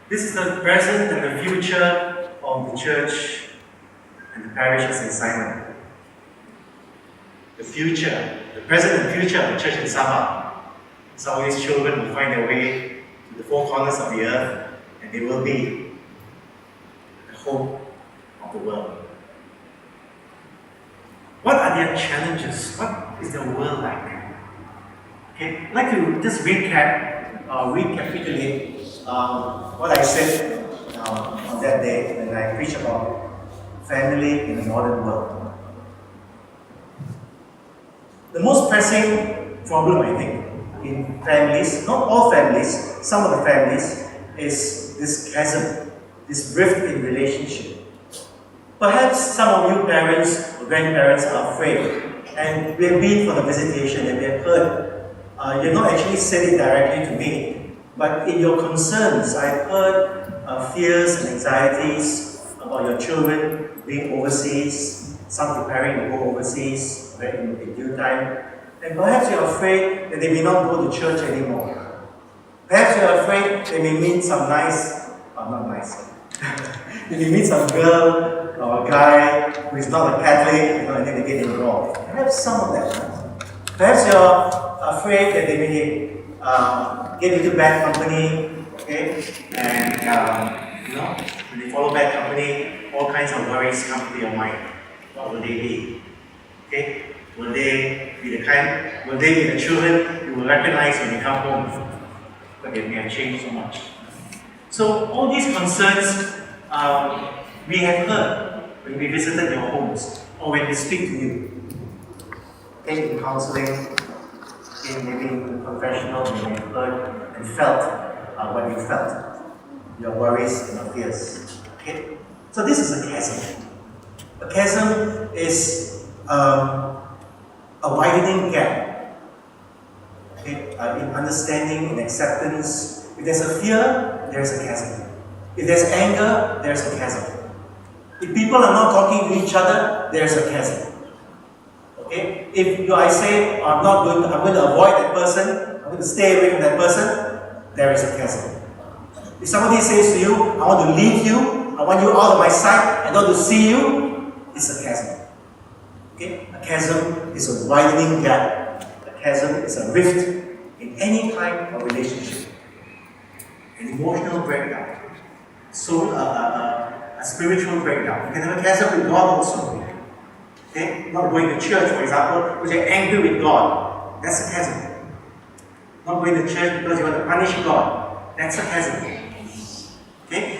This is the present and the future of the church and the parishes in Simon. The future, the present and future of the church in Sabah. Some of these children will find their way to the four corners of the earth, and they will be the hope of the world. What are their challenges? What is the world like? Okay, I'd like to just recapitulate what I said on that day when I preached about family in the modern world. The most pressing problem, I think, in families, not all families, some of the families, is this chasm, this rift in relationship. Perhaps some of you parents or grandparents are afraid, and we have been for the visitation and we have heard, you've not actually said it directly to me, but in your concerns, I've heard fears and anxieties about your children being overseas, some preparing to go overseas in due time, and perhaps you're afraid that they may not go to church anymore. Perhaps you're afraid they may meet some they may meet some girl or a guy who is not a Catholic, and then they get involved. Perhaps some of that. Perhaps you're afraid that they may get into bad company, okay? And when they follow bad company, all kinds of worries come to your mind. What will they be? Okay? Will they be the children you will recognize when they come home? But they may have changed so much. So all these concerns we have heard when we visited your homes or when we speak to you. Okay, in counseling, maybe in confessional, you may have heard and felt what you felt, your worries and your fears. Okay? So this is a chasm. A chasm is a widening gap, okay? In understanding, in acceptance. If there's a fear, there's a chasm. If there's anger, there's a chasm. If people are not talking to each other, there's a chasm. Okay? If I say I'm going to avoid that person, I'm going to stay away from that person, there is a chasm. If somebody says to you, I want to leave you, I want you out of my sight, I don't want to see you, it's a chasm. Okay? A chasm is a widening gap. A chasm is a rift in any kind of relationship. An emotional breakdown. So a spiritual breakdown. You can have a chasm with God also. Okay? Not going to church, for example, because you're angry with God. That's a chasm. Not going to church because you want to punish God. That's a chasm. Okay?